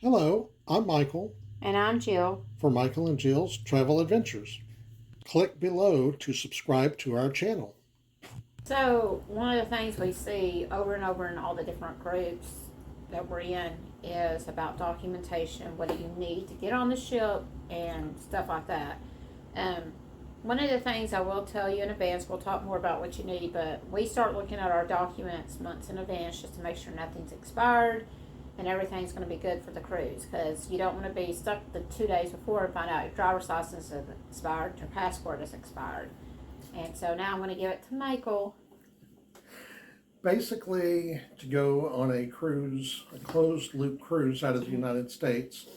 Hello, I'm Michael And I'm Jill. for Michael and Jill's Travel Adventures. Click below to subscribe to our channel. So, one of the things we see over and over in all the different groups that we're in is about documentation. What do you need to get on the ship and stuff like that. Um, One of the things I will tell you in advance, we'll talk more about what you need, but we start looking at our documents months in advance just to make sure nothing's expired and everything's going to be good for the cruise, because you don't want to be stuck the 2 days before and find out your driver's license is expired, your passport is expired. And so now I'm going to give it to Michael. Basically, to go on a cruise, a closed loop cruise out of the United States,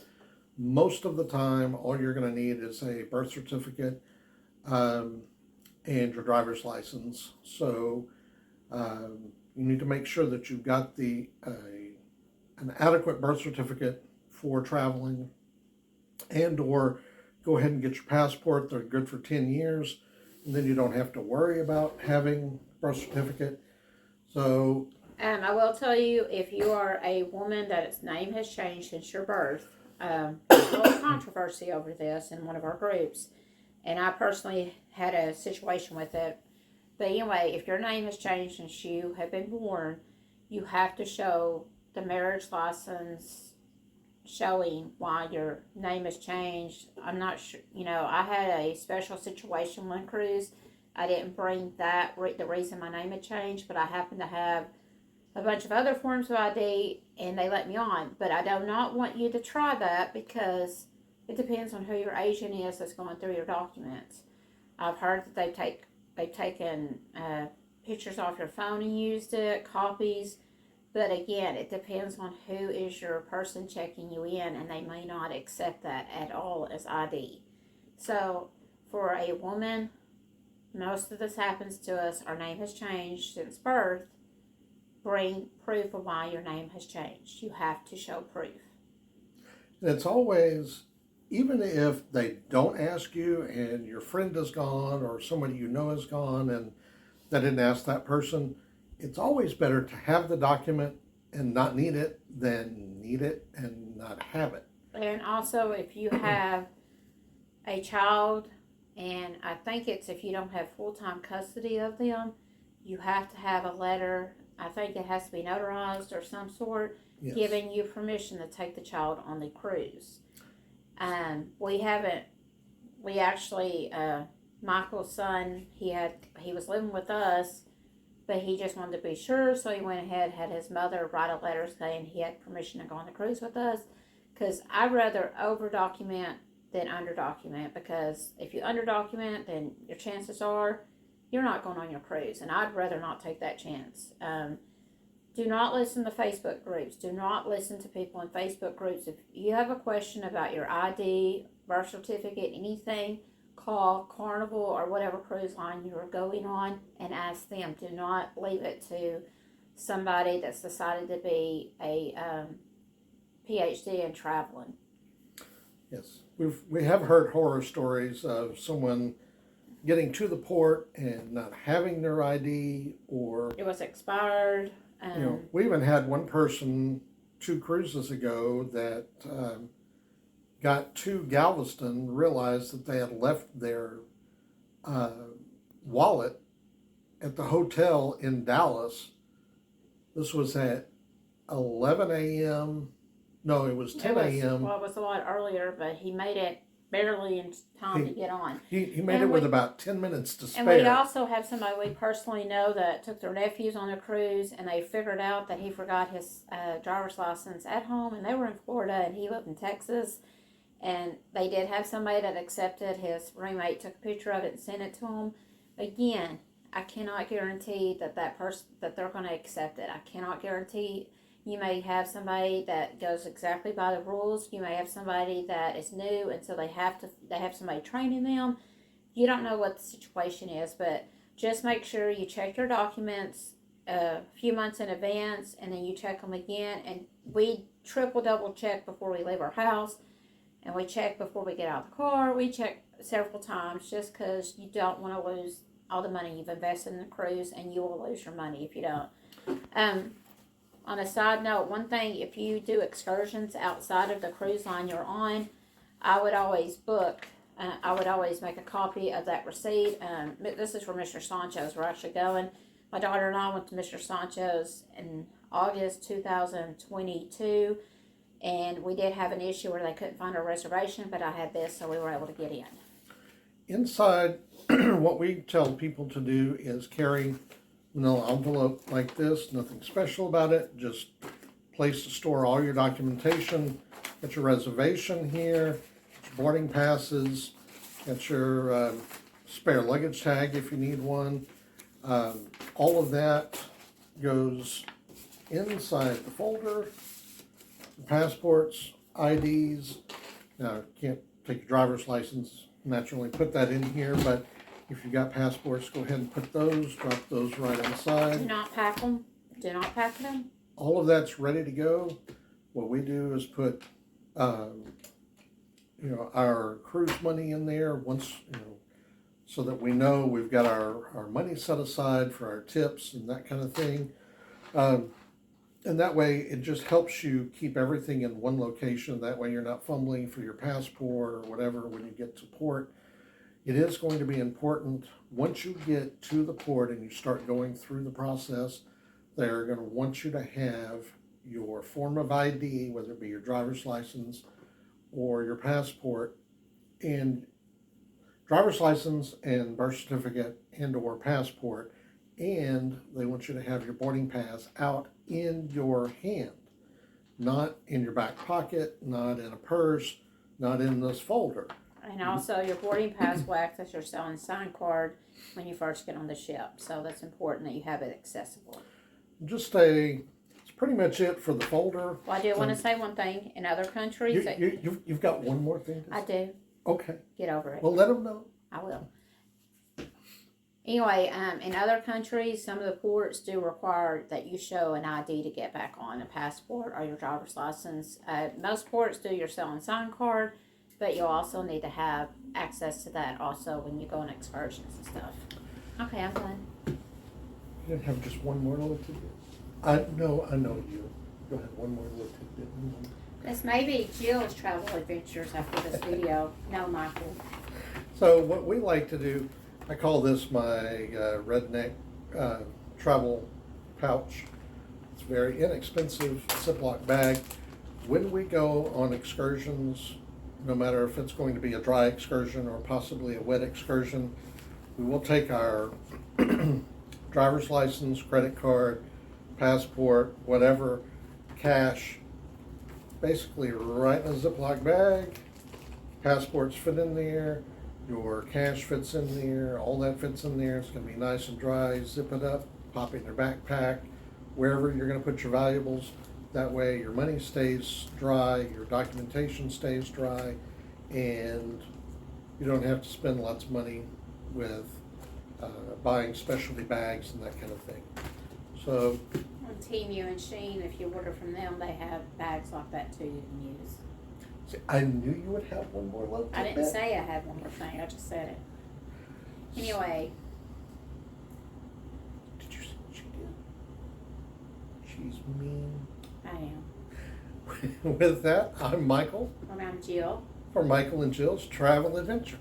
most of the time, all you're going to need is a birth certificate um, and your driver's license. So you need to make sure that you've got an adequate birth certificate for traveling, and or go ahead and get your passport. They're good for 10 years, and then you don't have to worry about having a birth certificate. So I will tell you, if you are a woman that its name has changed since your birth, there's a little controversy over this in one of our groups, and I personally had a situation with it. But anyway, if your name has changed since you have been born, you have to show the marriage license showing why your name has changed. I'm not sure, I had a special situation one cruise. I didn't bring the reason my name had changed, but I happened to have a bunch of other forms of ID and they let me on. But I do not want you to try that because it depends on who your agent is that's going through your documents. I've heard that they've taken pictures off your phone and used it, copies. But again, it depends on who is your person checking you in, and they may not accept that at all as ID. So, for a woman, most of this happens to us. Our name has changed since birth. Bring proof of why your name has changed. You have to show proof. it's always, even if they don't ask you and your friend is gone or somebody you know is gone and they didn't ask that person, it's always better to have the document and not need it than need it and not have it. And also, if you have a child, and I think it's if you don't have full time custody of them, you have to have a letter. I think it has to be notarized or some sort, Yes. giving you permission to take the child on the cruise. We haven't. We actually, Michael's son, he was living with us, but he just wanted to be sure, so he went ahead, had his mother write a letter saying he had permission to go on the cruise with us. Because I'd rather over document than under document, because if you under document, then your chances are you're not going on your cruise, and I'd rather not take that chance. Do not listen to Facebook groups. Do not listen to people in Facebook groups. If you have a question about your ID, birth certificate, anything, call Carnival or whatever cruise line you're going on and ask them. Do not leave it to somebody that's decided to be a PhD in traveling. Yes, we have heard horror stories of someone getting to the port and not having their ID, or It was expired. we even had one person 2 cruises ago that got to Galveston, realized that they had left their uh, wallet at the hotel in Dallas. This was at 11 a.m. No, it was 10 a.m. Well, it was a lot earlier, but he made it barely in time to get on. He made it with about 10 minutes to spare. And we also have somebody we personally know that took their nephews on a cruise, and they figured out that he forgot his driver's license at home, and they were in Florida, and he lived in Texas. And they did have somebody that accepted. His roommate took a picture of it and sent it to him. Again, I cannot guarantee that person that they're going to accept it. I cannot guarantee. You may have somebody that goes exactly by the rules. You may have somebody that is new, and so they have somebody training them. You don't know what the situation is, but just make sure you check your documents a few months in advance, and then you check them again. And we double check before we leave our house, and we check before we get out of the car. We check several times just because you don't want to lose all the money you've invested in the cruise, and you will lose your money if you don't. On a side note, one thing, if you do excursions outside of the cruise line you're on, I would always I would always make a copy of that receipt. This is for Mr. Sancho's. We're actually going. My daughter and I went to Mr. Sancho's in August 2022, and we did have an issue where they couldn't find a reservation, but I had this, so we were able to get in. Inside, what we tell people to do is carry an envelope like this, nothing special about it, just place to store all your documentation. Get your reservation here, get your boarding passes, get your spare luggage tag if you need one. All of that goes inside the folder. Passports, IDs. Now, you can't take your driver's license, naturally put that in here, but if you got passports, go ahead and put those, drop those right inside. Do not pack them. Do not pack them. All of that's ready to go. What we do is put, our cruise money in there once, so that we know we've got our money set aside for our tips and that kind of thing. And that way it just helps you keep everything in one location. That way you're not fumbling for your passport or whatever when you get to port. It is going to be important once you get to the port and you start going through the process, they're going to want you to have your form of ID, whether it be your driver's license or your passport, and driver's license and birth certificate and or passport, and they want you to have your boarding pass out in your hand, not in your back pocket, not in a purse, not in this folder. And also, your boarding pass will act as your selling sign card when you first get on the ship. So that's important that you have it accessible. It's pretty much it for the folder. Well, I do want to say one thing. In other countries, You've got one more thing to say? I do. Okay. Get over it. Well, let them know. I will. Anyway, in other countries, some of the ports do require that you show an ID to get back on, a passport or your driver's license. Most ports do your selling sign card, but you'll also need to have access to that also when you go on excursions and stuff. Okay, I'm done. You didn't have just one more little tidbit? I know you. Go ahead, one more little tidbit. This may be Jill's travel adventures after this video. No, Michael. So what we like to do, I call this my redneck travel pouch. It's a very inexpensive Ziploc bag. When we go on excursions, no matter if it's going to be a dry excursion or possibly a wet excursion, we will take our driver's license, credit card, passport, whatever, cash, basically right in a Ziploc bag. Passports fit in there, your cash fits in there, all that fits in there. It's going to be nice and dry. Zip it up, pop it in your backpack, wherever you're going to put your valuables. That way your money stays dry, your documentation stays dry, and you don't have to spend lots of money with buying specialty bags and that kind of thing. So On Temu and Shein, if you order from them, they have bags like that too you can use. see, I knew you would have one more little I tidbit. didn't say I had one more thing, I just said it. Anyway, Did you see what she did? She's mean. I am. With that, I'm Michael And I'm Jill. for Michael and Jill's Travel Adventure.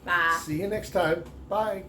Bye. See you next time. Bye.